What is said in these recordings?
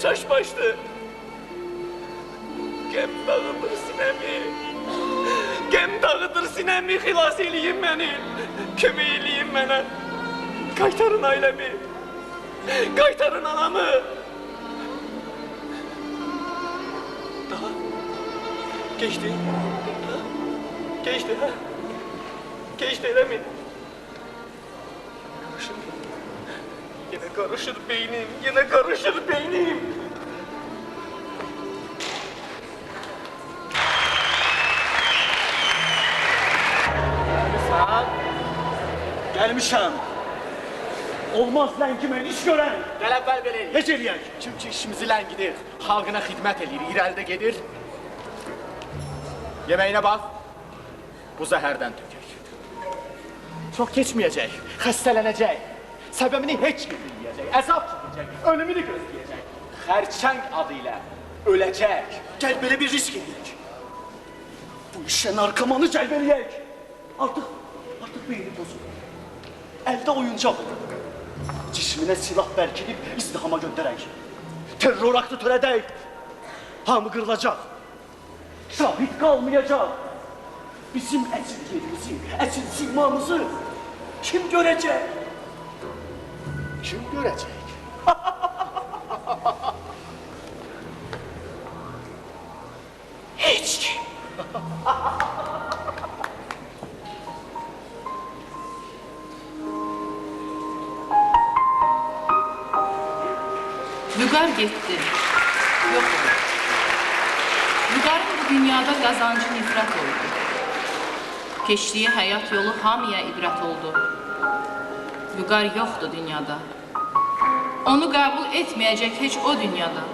çaşbaşdı. Gem dağıdır sinemi. Gem dağıdır sinemi, xilas eləyin məni. Kömək eləyin mənə. Qaytarın ailəmi. Qaytarın anamı. Daha geçti. Geçti ha. Geçti elə mi? Yine karışır beynim, yine karışır beynim. Gelmişəm. Olmaz ləngimə, iş görən. Gəl əvvəl belə eləyək. Necə eləyək? Çünki işimizi ləngidir, xalqına xidmət eləyir, irəlidə gedir. Yeməyinə bax, bu zəhərdən tökək. Çox keçməyəcək, xəstələnəcək. Səbəbini heç kim bilməyəcək, əzab çəkəcək, ölümünü gözləyəcək. Xərçəng adı ilə öləcək. Gəl belə bir risk eləyək. Bu işə narkomanı cəlb eləyək. Artıq beyni bozulur. Əldə oyuncaq olur. Cisminə silah bərkidib izdihama göndərək. Terror aktı törədək. Hamı qırılacaq. Şahid qalmayacaq. Bizim əsil yerimizi, əsil simamızı kim görəcək? Kim görəcək? Heç kim. Vüqar getdi, yox oldu. Vüqarın bu dünyada qazancı nifrət oldu. Keçdiyi həyat yolu hamıya ibrət oldu. Vüqar yoxdur dünyada. Onu qəbul etməyəcək heç o dünyada.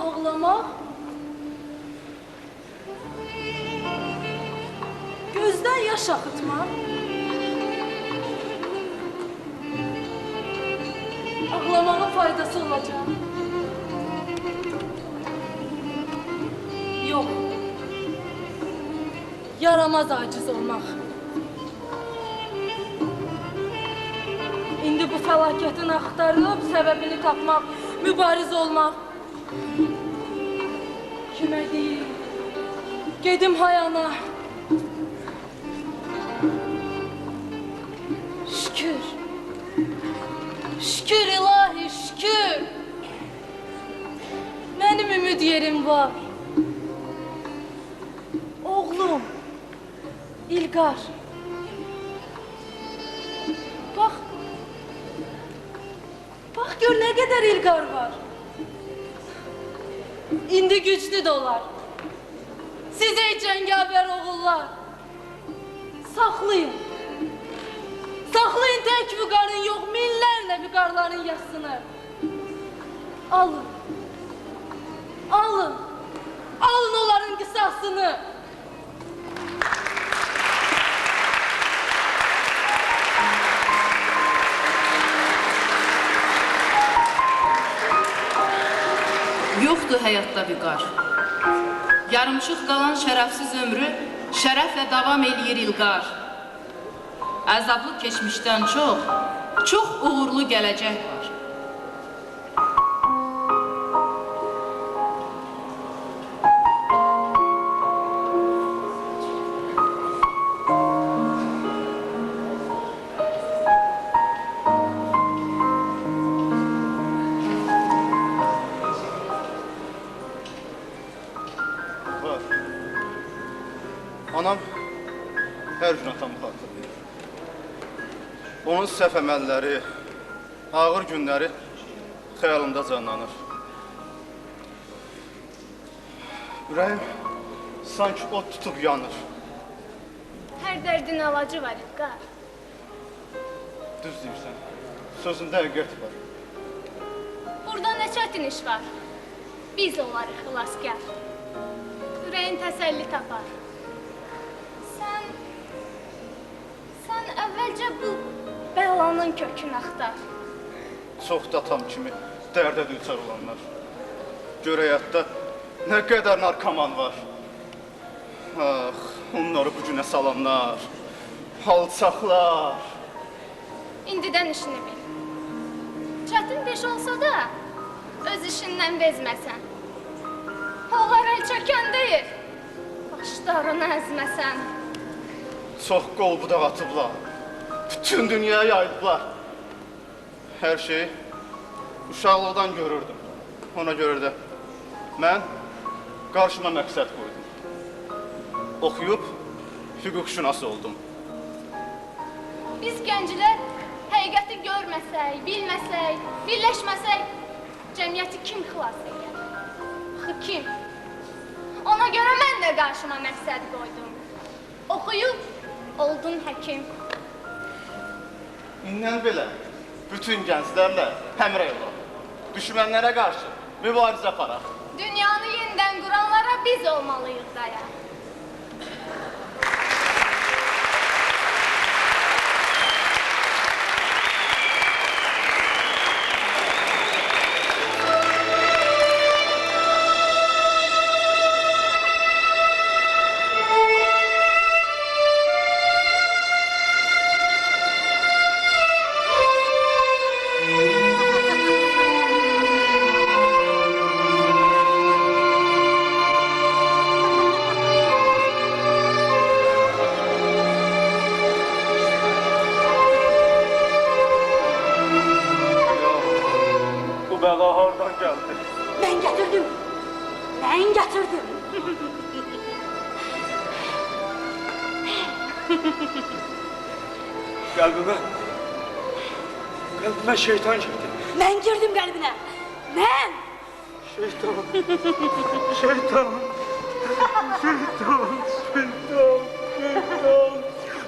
Ağlamaq, gözdən yaş axıtmaq, ağlamağın faydası olacaq. Yox, yaramaz aciz olmaq. İndi bu fəlakətin axtarılıb səbəbini tapmaq, mübariz olmaq. Kimə deyil, gedim hayana. Şükür, şükür ilahi, şükür. Mənim ümid yerim var. Oğlum, İlqar. Bax gör nə qədər İlqar var. İndi güclü də olar. Siz ey cəngavər oğullar, saxlayın. Saxlayın tək vüqarın yox, minlərlə vüqarların yasını. Alın. Alın. Alın onların qisasını. Yoxdur həyatda vüqar. Yarımçıq qalan şərəfsiz ömrü şərəflə davam eləyir İlqar. Əzablı keçmişdən çox uğurlu gələcək var. Anam hər gün atamı xatırlayır. Onun səhv əməlləri, ağır günləri xəyalımda canlanır. Ürəyim sanki od tutub yanır. Hər dərdin əlacı var, İlqar. Düz deyirsən, sözündə həqiqət var. Burada nə çətin iş var? Biz onları xilaskar. Ürəyin təsəlli tapar. Sən əvvəlcə bu bəlanın kökünü axtar. Çox da atam kimi dərdə düçar olanlar. Gör həyatda nə qədər narkoman var. Ah, onları bu günə salanlar, alçaqlar. İndidən işini bil. Çətin bir iş olsa da öz işindən bezməsən. Onlar əl çəkən deyil, başlarını əzməsən. Çox qol budaq atıblar, bütün dünyaya yaydıblar. Hər şeyi uşaqlıqdan görürdüm. Ona görə də mən qarşıma məqsəd qoydum. Oxuyub hüquqşünas oldum. Biz gənclər həqiqəti görməsək, bilməsək, birləşməsək, cəmiyyəti kim xilas edər? Axı kim? Ona görə mən də qarşıma məqsəd qoydum. Oxuyub oldum həkim. İndən belə bütün gənclərlə həmrəy olaq. Düşmənlərə qarşı mübarizə aparaq. Dünyanı yenidən quranlara biz olmalıyıq daya. Ben getirdim. Kalbime şeytan girdi. Ben girdim kalbine. Ben. Şeytan.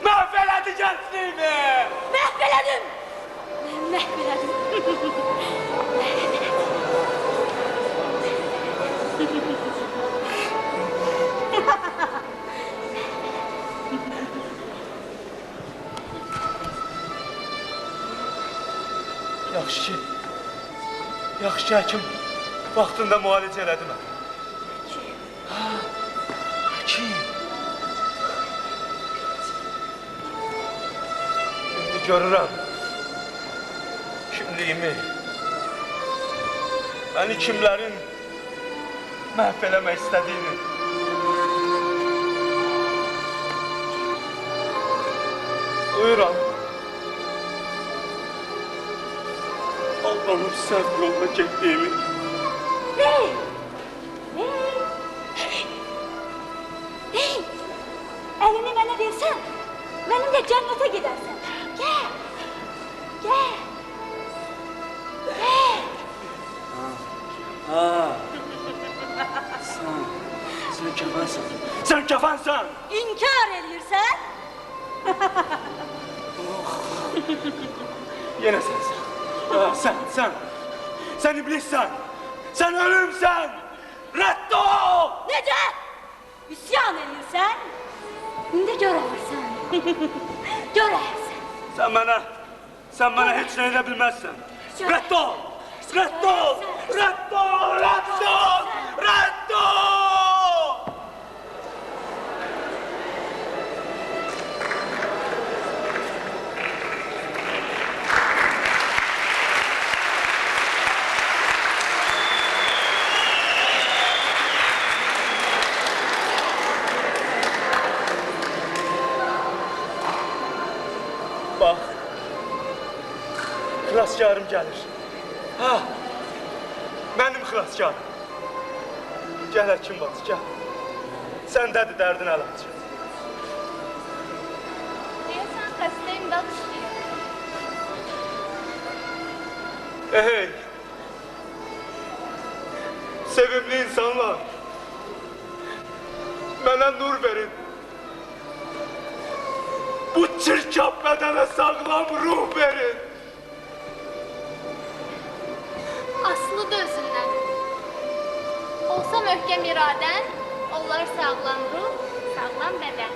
Mahveledi gençliğimi. Mahveledim. Ben mahveledim. Yaxşı ki, həkim vaxtında müalicə elədi mən. Həkim. Şimdi görürəm kimliyimi. Məni kimlərin məhv eləmək istədiyini. Duyuram. Allah'ım səhv yoluna getdiyimi. Hey! Elini bana versen, benimle cennete gidersen. Gel! Gel! Sen kafansan. Sen kafansan. İnkar ediyorsan. Yenə sənsən. Sen iblissən. Sen ölümsən. Rədd ol! Nece? İsyan ediyorsan. Ne görürsen. Görürsen. Sen mənə heç nə edə bilməzsən. Rədd ol! Rədd ol! Rədd ol! Rədd ol! Rədd ol! Bax, xilaskarım gəlir. Ha, mənim xilaskarım. Gəl həkim bacı, gəl. Səndədir dərdin əlacı. istedad işləyir. Hey! Sevimli insanlar! Mənə nur verin. Bu çirkab bədənə sağlam ruh verin. Aslıdır özündən. Olsa möhkəm iradən, onlar sağlam ruh, sağlam bədən.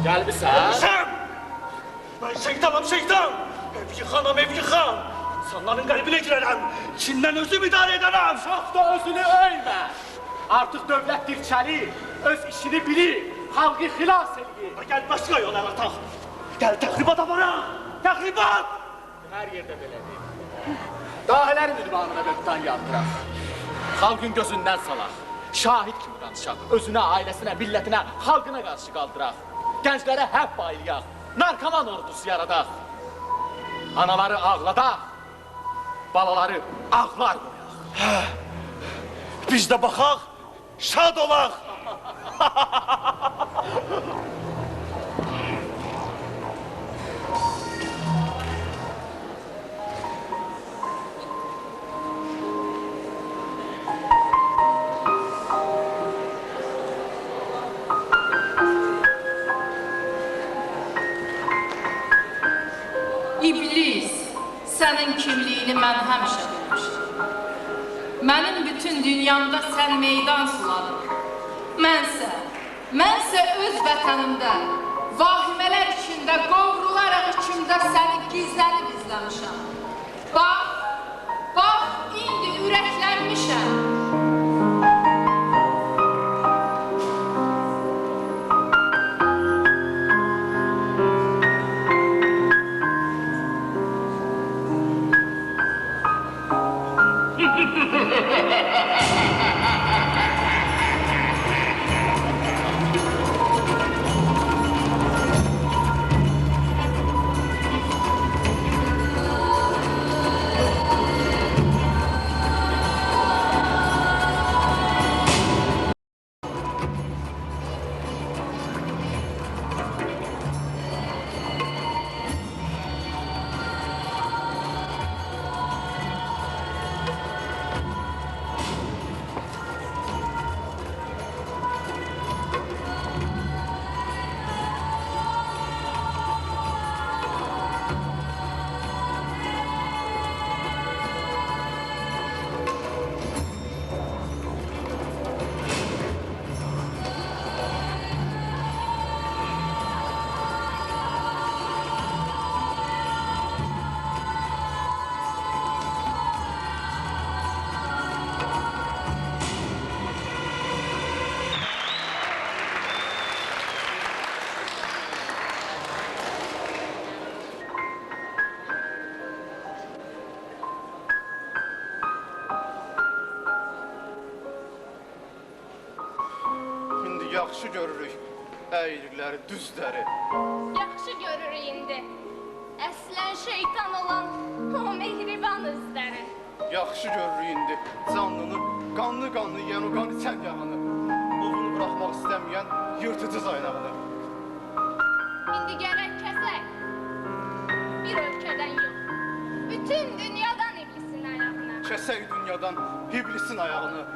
Gəlmisən? Sen! Ben şeytanım şeytan! Ev yıkanam ev yıkan! İnsanların kalbine girerem! İçinden özüm idare ederim! Çox da özünü öymə. Artıq dövlət dirçəli, öz işini bilir, xalqı xilas edir. Gel başka yol arataq! Gel təxribat aparaq! Təxribat! Hər yerdə belədir. Dahilər ünvanına böhtan yardıraq. Xalqın gözündən salaq. Şahid kimi danışaq. Özünə, ailəsinə, millətinə, xalqına qarşı qaldıraq. Gənclərə həb bayılıyaq. Narkoman ordusu yaradaq. Anaları ağladaq. Balaları ağlar qoyaq. Biz de baxaq, şad olaq! İblis, sənin kimliyini mən həmişə bilmişdim. Mənim bütün dünyamda sən meydan suladın. Mənsə öz vətənimdə, vahimələr içində, qovrularaq içimdə səni gizlənib izləmişəm. Bax, indi ürəklənmişəm. Yaxşı görürük əyriləri, düzləri. Yaxşı görürük indi. Əslən şeytan olan o mehriban özləri. Yaxşı görürük indi canlını, qanlı yiyən o qan içən yağını. Oğlunu bıraxmaq istəməyən yırtıcı zaynağını. İndi gərək kəsək. Bir ölkədən yox. Bütün dünyadan iblisin ayağına. Kəsək dünyadan iblisin ayağını.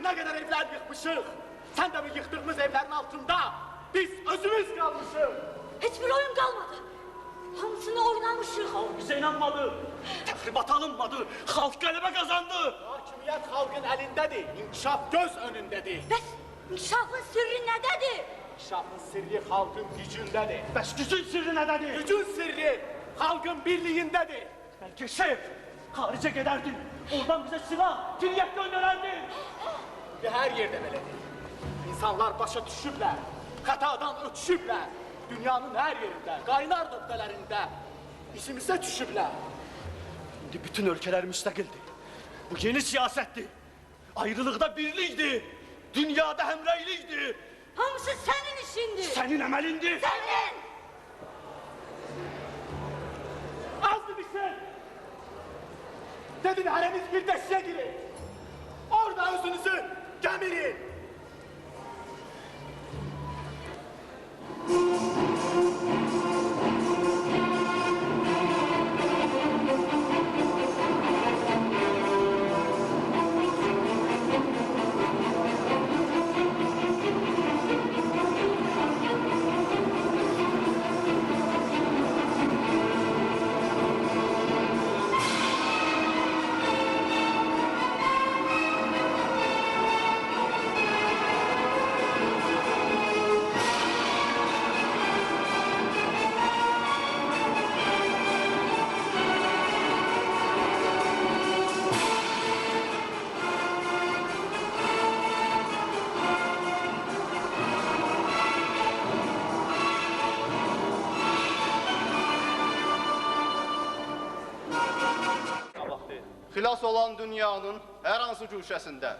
Ne kadar evler yıkmışız. Sen de mi yıktığımız evlerin altında? Biz özümüz kalmışız. Hiçbir oyun kalmadı. Hamısını oynamışıq. Halk bize inanmadı. Tahribat alınmadı. Halk galebe kazandı. Hakimiyet halkın elindedir. İnkişaf göz önündedir. Bəs inkişafın sırrı nədədir? İnkişafın sırrı halkın gücündedir. Bəs gücün sırrı nədədir? Gücün sırrı halkın birliğindedir. Belki şef, harice gederdin. Oradan bize silah, tiryek göndərərdin. Her yerde belədir. İnsanlar başa düşüblər, xətadan ötüşüblər. Dünyanın her yerində, qaynar nöqtələrində işimizə düşüblər. İndi bütün ölkələr müstəqildir. Bu yeni siyasətdir. Ayrılıqda birlikdir. Dünyada həmrəylikdir. Hamısı senin işindir. Sənin əməlindir. Senin. Azdı bir şey. Dedin heremiz bir deşe girin. Orada özünüzü gemirin. Xilas olan dünyanın hər hansı güşəsində